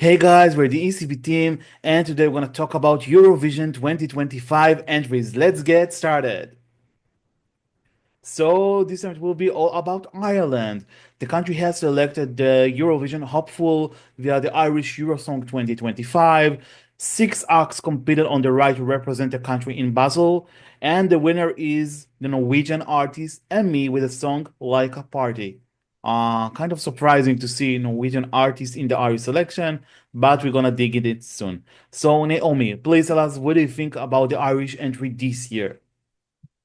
Hey guys, we're the ECB team, and today we're going to talk about Eurovision 2025 entries. Let's get started. So, this time it will be all about Ireland. The country has selected the Eurovision hopeful via the Irish Eurosong 2025. Six acts competed on the right to represent the country in Basel, and the winner is the Norwegian artist Emmy with the song Laika Party. Kind of surprising to see Norwegian artists in the Irish selection, but we're gonna dig in it soon. So, Naomi, please tell us what do you think about the Irish entry this year?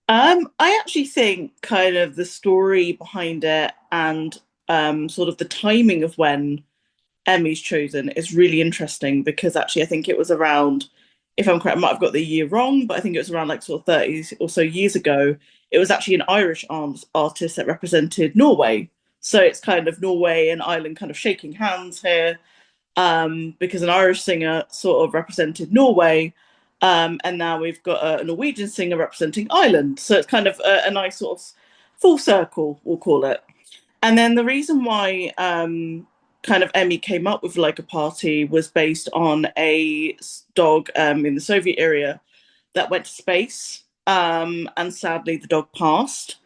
I actually think kind of the story behind it and sort of the timing of when Emmy's chosen is really interesting because actually I think it was around, if I'm correct, I might have got the year wrong, but I think it was around like sort of 30 or so years ago. It was actually an Irish arms artist that represented Norway. So it's kind of Norway and Ireland kind of shaking hands here, because an Irish singer sort of represented Norway, and now we've got a Norwegian singer representing Ireland. So it's kind of a nice sort of full circle, we'll call it. And then the reason why kind of Emmy came up with Like a Party was based on a dog in the Soviet era that went to space, and sadly the dog passed.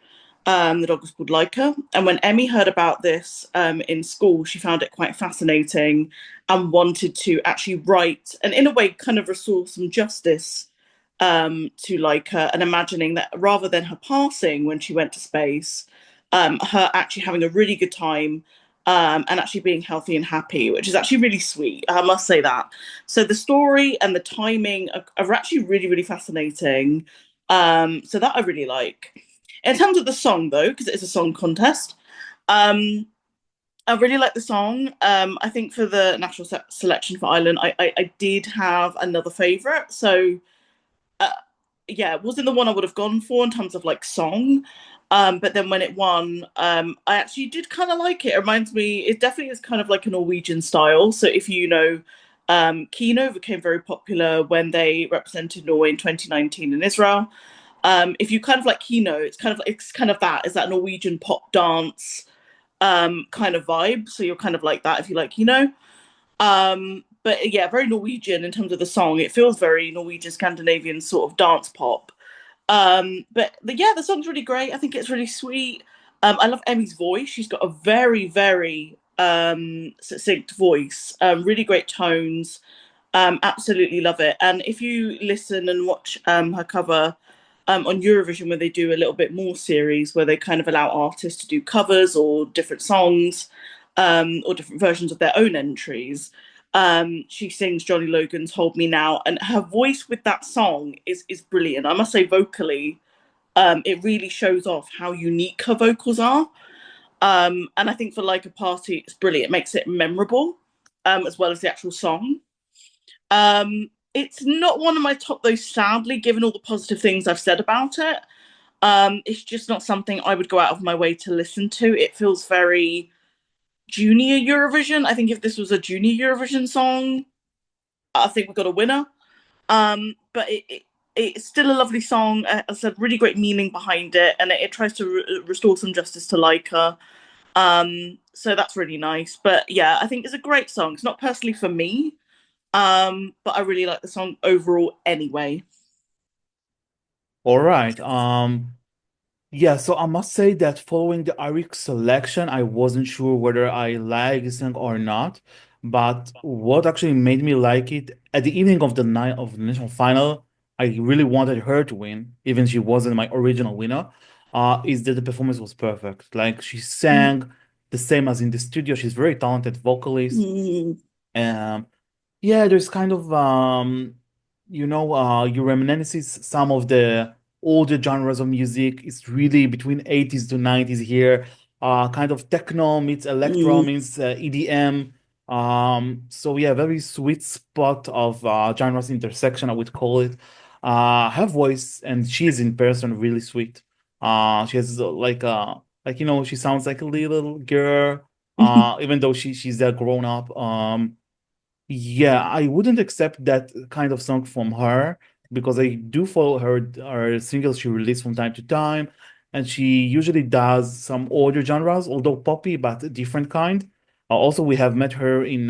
The dog was called Laika. And when Emmy heard about this in school, she found it quite fascinating and wanted to actually write and, in a way, kind of restore some justice to Laika, and imagining that rather than her passing when she went to space, her actually having a really good time, and actually being healthy and happy, which is actually really sweet. I must say that. So the story and the timing are actually really, really fascinating. So that I really like. In terms of the song, though, because it's a song contest, um, I really like the song. I think for the national selection for Ireland, I did have another favourite. So, uh, yeah, it wasn't the one I would have gone for in terms of like song. But then when it won, I actually did kind of like it. It reminds me, it definitely is kind of like a Norwegian style. So if you know, Kino became very popular when they represented Norway in 2019 in Israel. If you kind of like Kino, it's kind of that, is that Norwegian pop dance kind of vibe. So you're kind of like that if you like Kino. But yeah, very Norwegian in terms of the song. It feels very Norwegian, Scandinavian sort of dance pop. Yeah, the song's really great. I think it's really sweet. I love Emmy's voice. She's got a very, very succinct voice. Really great tones. Absolutely love it. And if you listen and watch her cover on Eurovision, where they do a little bit more series, where they kind of allow artists to do covers or different songs, or different versions of their own entries. She sings Johnny Logan's "Hold Me Now," and her voice with that song is brilliant. I must say, vocally, it really shows off how unique her vocals are. And I think for Like a Party, it's brilliant. It makes it memorable, as well as the actual song. It's not one of my top, though, sadly, given all the positive things I've said about it. It's just not something I would go out of my way to listen to. It feels very junior Eurovision. I think if this was a junior Eurovision song, I think we got a winner. But it's still a lovely song. As I said, really great meaning behind it, and it tries to restore some justice to Laika. So that's really nice. But yeah, I think it's a great song. It's not personally for me, but I really like the song overall anyway. All right. Yeah, so I must say that following the Irish selection, I wasn't sure whether I like the song or not. But what actually made me like it at the evening of the night of the national final, I really wanted her to win, even she wasn't my original winner. Is that the performance was perfect. Like she sang the same as in the studio. She's very talented vocalist. Mm. Um, yeah, there's kind of you reminisces some of the older genres of music. It's really between 80s to 90s here. Kind of techno meets electro Mm. meets EDM. So yeah, very sweet spot of genres intersection, I would call it. Her voice and she's in person really sweet. She has she sounds like a little girl. Even though she's a grown up. Yeah, I wouldn't accept that kind of song from her because I do follow her singles she releases from time to time, and she usually does some older genres, although poppy, but a different kind. Also, we have met her in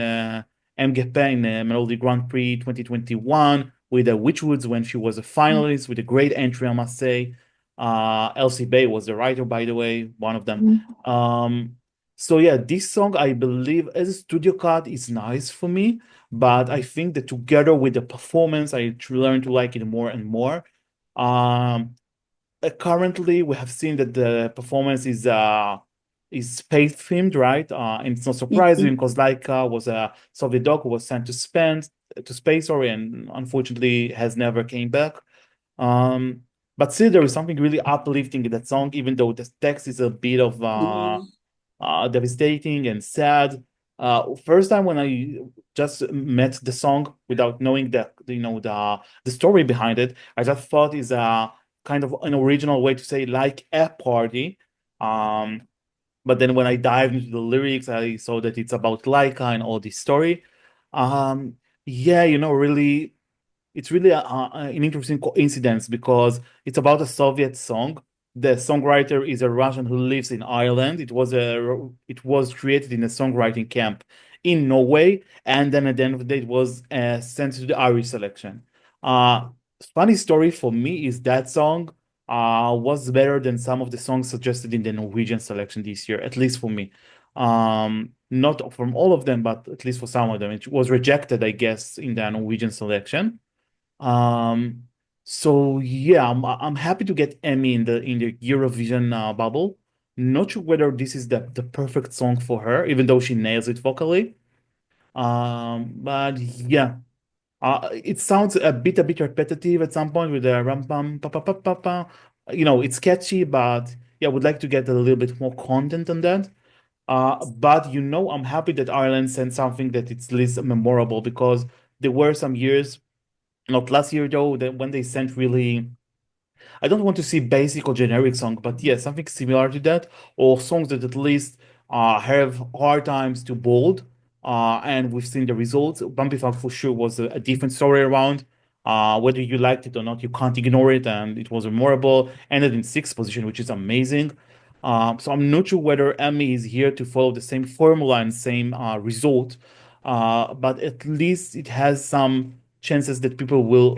MGP in the Melody Grand Prix 2021 with the Witchwoods when she was a finalist with a great entry, I must say. Elsie Bay was the writer, by the way, one of them. Mhm. So yeah, this song I believe as a studio cut is nice for me, but I think that together with the performance, learned to like it more and more. Um, Currently we have seen that the performance is space themed, right? And it's not surprising Mhm. because Laika was a Soviet dog who was sent to space, sorry, and unfortunately has never came back. Um, but still, there is something really uplifting in that song, even though the text is a bit of Mhm. devastating and sad. First time when I just met the song without knowing the story behind it, I just thought is a kind of an original way to say like a party. Um, but then when I dived into the lyrics, I saw that it's about Laika and all this story. Um, yeah, really it's really an interesting coincidence because it's about a Soviet song. The songwriter is a Russian who lives in Ireland. It was created in a songwriting camp in Norway, and then at the end of the day, it was sent to the Irish selection. Uh, Funny story for me is that song was better than some of the songs suggested in the Norwegian selection this year, at least for me. Not from all of them, but at least for some of them. It was rejected, I guess, in the Norwegian selection. Um, so yeah, I'm happy to get Emmy in the Eurovision bubble. Not sure whether this is the perfect song for her, even though she nails it vocally. But yeah, it sounds a bit repetitive at some point with the ram pam pa pa pa pa pa. It's catchy, but yeah, I would like to get a little bit more content on that. But I'm happy that Ireland sent something that it's at least memorable because there were some years not last year though, that when they sent really, I don't want to see basic or generic song, but yeah, something similar to that, or songs that at least have hard times to bold. And we've seen the results. Bumpy Funk for sure was a different story around. Whether you liked it or not, you can't ignore it, and it was memorable. Ended in sixth position, which is amazing. So I'm not sure whether Emmy is here to follow the same formula and same result, but at least it has some chances that people will,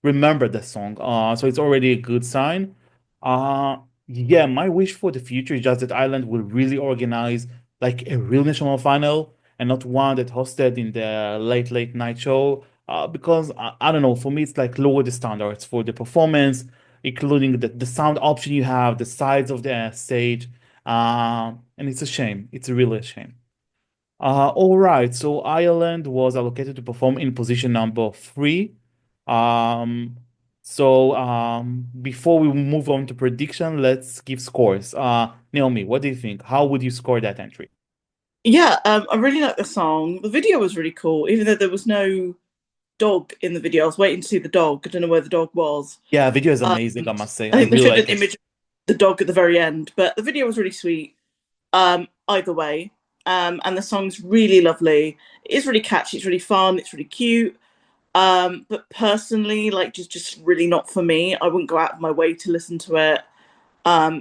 remember the song. So it's already a good sign. Yeah, my wish for the future is just that Ireland will really organize like a real national final and not one that hosted in the late night show. Because I don't know, for me it's like lower the standards for the performance, including the sound option you have, the size of the stage. And it's a shame. It's really a shame. All right. So Ireland was allocated to perform in position number three. Um, Before we move on to prediction, let's give scores. Naomi, what do you think? How would you score that entry? Yeah, I really like the song. The video was really cool, even though there was no dog in the video. I was waiting to see the dog. I don't know where the dog was. Yeah, video is Um, amazing, I must say. I I think they really showed an like it. image of the dog at the very end, but the video was really sweet. Either way, and the song's really lovely. It is really catchy. It's really fun. It's really cute. But personally, like just really not for me. I wouldn't go out of my way to listen to it.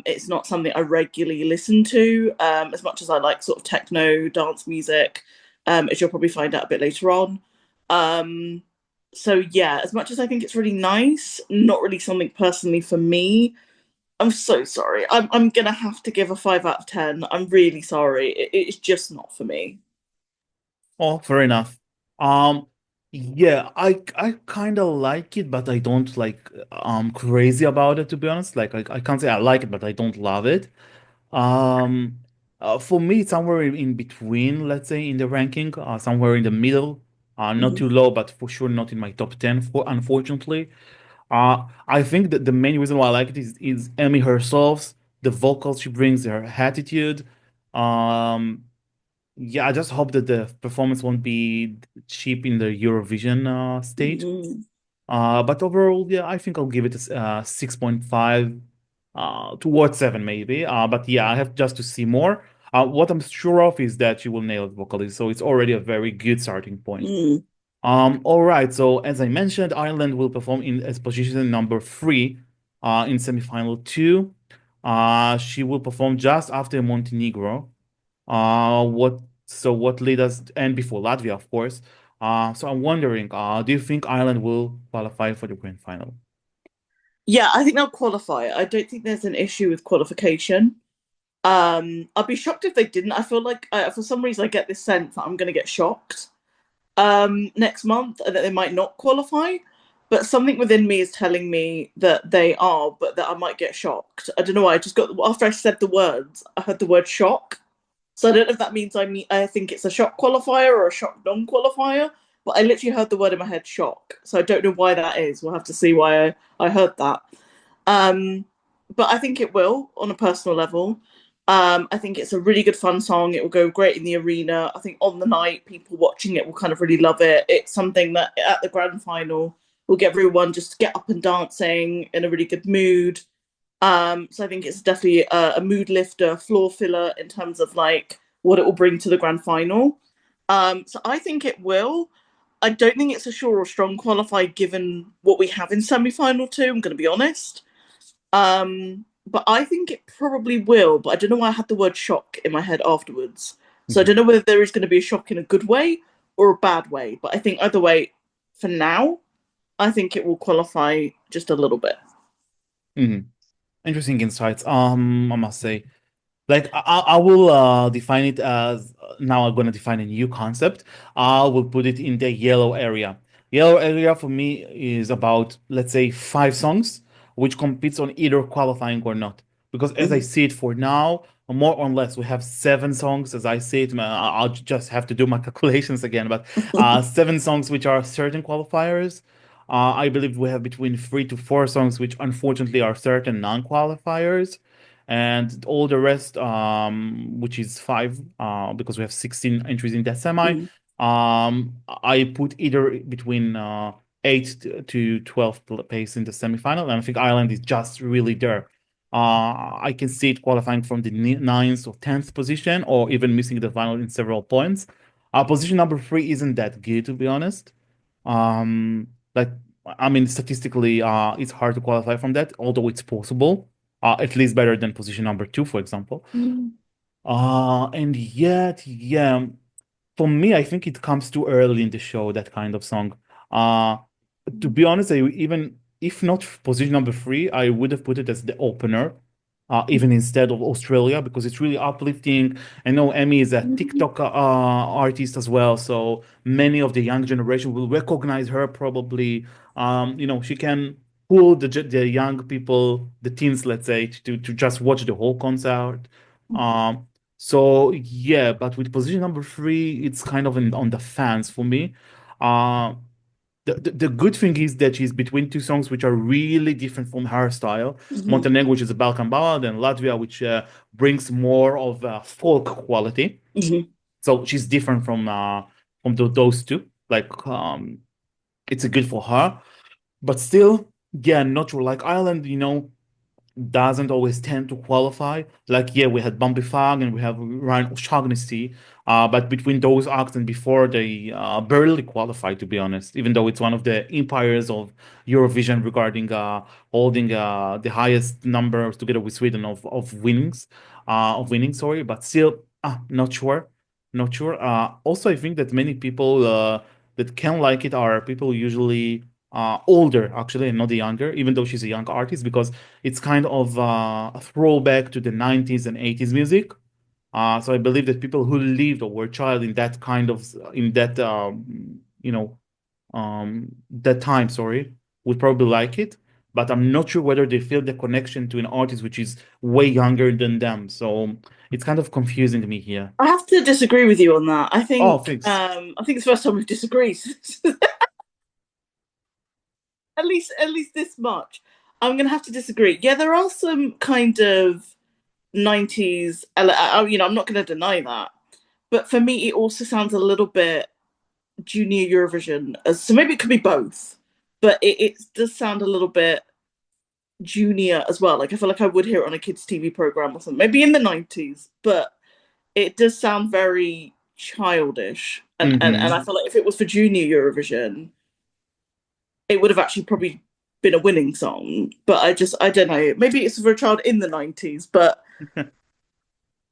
It's not something I regularly listen to, as much as I like sort of techno dance music, as you'll probably find out a bit later on. Um, so yeah, as much as I think it's really nice, not really something personally for me. I'm so sorry. I'm gonna have to give a 5 out of 10. I'm really sorry. It's just not for me. Oh, fair enough. Um, yeah, I kind of like it, but I don't like crazy about it to be honest. Like I can't say I like it, but I don't love it. Um, for me, it's somewhere in between, let's say, in the ranking, somewhere in the middle. Not Mhm. too low, but for sure not in my top 10, unfortunately. I think that the main reason why I like it is Emmy herself, the vocals she brings, her attitude. Um, yeah, I just hope that the performance won't be cheap in the Eurovision stage. Mhm. But overall, yeah, I think I'll give it a 6.5 towards 7 maybe. But yeah, I have just to see more. What I'm sure of is that she will nail it vocally, so it's already a very good starting point. Mhm. All right, so as I mentioned, Ireland will perform in as position number three in semifinal two. She will perform just after Montenegro. What So what lead us, and before Latvia, of course. So I'm wondering, do you think Ireland will qualify for the grand final? Yeah, I think they'll qualify. I don't think there's an issue with qualification. I'd be shocked if they didn't. I feel like for some reason I get this sense that I'm going to get shocked next month and that they might not qualify. But something within me is telling me that they are, but that I might get shocked. I don't know why. I just got after I said the words, I heard the word shock. So I don't know if that means I think it's a shock qualifier or a shock non-qualifier. But I literally heard the word in my head shock. So I don't know why that is. We'll have to see why I heard that. Um, but I think it will on a personal level. I think it's a really good fun song. It will go great in the arena. I think on the night, people watching it will kind of really love it. It's something that at the grand final will get everyone just get up and dancing in a really good mood. So I think it's definitely a mood lifter, floor filler in terms of like what it will bring to the grand final. So I think it will. I don't think it's a sure or strong qualify given what we have in semi-final two. I'm going to be honest. But I think it probably will. But I don't know why I had the word shock in my head afterwards. So I Mhm. don't know whether there is going to be a shock in a good way or a bad way. But I think either way, for now, I think it will qualify just a little bit. Mhm. Interesting insights. I must say. Like I will define it as now I'm gonna define a new concept. I will put it in the yellow area. Yellow area for me is about, let's say, 5 songs, which competes on either qualifying or not. Because as I Mhm. see it for now, more or less, we have 7 songs as I see it. I'll just have to do my calculations again, but 7 songs which are certain qualifiers. I believe we have between 3 to 4 songs which unfortunately are certain non-qualifiers, and all the rest, which is 5, because we have 16 entries in that semi. Mhm. I put either between 8 to 12 place in the semifinal, and I think Ireland is just really there. I can see it qualifying from the ninth or 10th position, or even missing the final in several points. Position number 3 isn't that good, to be honest. Like, I mean, statistically, it's hard to qualify from that, although it's possible. At least better than position number 2, for example. Mhm. And yet, yeah, for me, I think it comes too early in the show, that kind of song. Uh, to be honest, even if not position number 3, I would have put it as the opener, even instead of Australia, because it's really uplifting. I know Emmy is a Mhm. TikTok artist as well, so many of the young generation will recognize her probably. She can pull the young people, the teens, let's say, to just watch the whole concert. Um, so yeah, but with position number 3, it's kind of on the fans for me. Uh, the good thing is that she's between 2 songs which are really different from her style. Mhm. Montenegro, which is a Balkan ballad, and Latvia, which brings more of folk quality. Mhm. So she's different from those two. Like, it's a good for her, but still, yeah, not sure. Like Ireland, doesn't always tend to qualify. Like, yeah, we had Bumpy Fog and we have Ryan O'Shaughnessy, but between those acts and before, they barely qualified, to be honest, even though it's one of the empires of Eurovision regarding holding the highest numbers together with Sweden of winning, sorry, but still, not sure. Not sure. Also, I think that many people that can like it are people usually older, actually, and not the younger, even though she's a young artist, because it's kind of a throwback to the 90s and 80s music. So I believe that people who lived or were child in that kind of in that that time, sorry, would probably like it. But I'm not sure whether they feel the connection to an artist which is way younger than them. So it's kind of confusing me here. I have to disagree with you on that. Oh, thanks. I think it's the first time we've disagreed. At least this much. I'm gonna have to disagree. Yeah, there are some kind of 90s I'm not gonna deny that. But for me it also sounds a little bit junior Eurovision. So maybe it could be both. But it does sound a little bit junior as well. Like I feel like I would hear it on a kids' TV program or something, maybe in the 90s, but it does sound very childish. And I Hmm. feel like if it was for junior Eurovision, it would have actually probably been a winning song. But I don't know. Maybe it's for a child in the 90s, but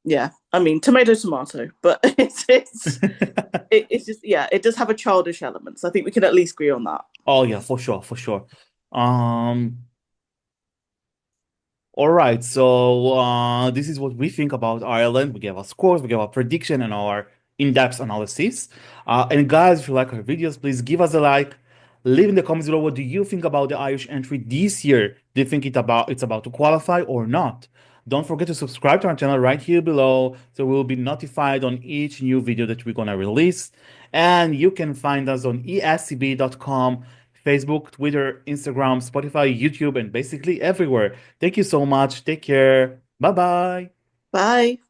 yeah. I mean, tomato, tomato, but it's just yeah, it does have a childish element. So I think we can at least agree on that. Oh yeah, for sure, for sure. Um, all right, so this is what we think about Ireland. We gave our scores, we gave our prediction and our in-depth analysis. And guys, if you like our videos, please give us a like. Leave in the comments below what do you think about the Irish entry this year? Do you think it's about to qualify or not? Don't forget to subscribe to our channel right here below so we will be notified on each new video that we're gonna release. And you can find us on escb.com, Facebook, Twitter, Instagram, Spotify, YouTube, and basically everywhere. Thank you so much. Take care. Bye bye. Bye.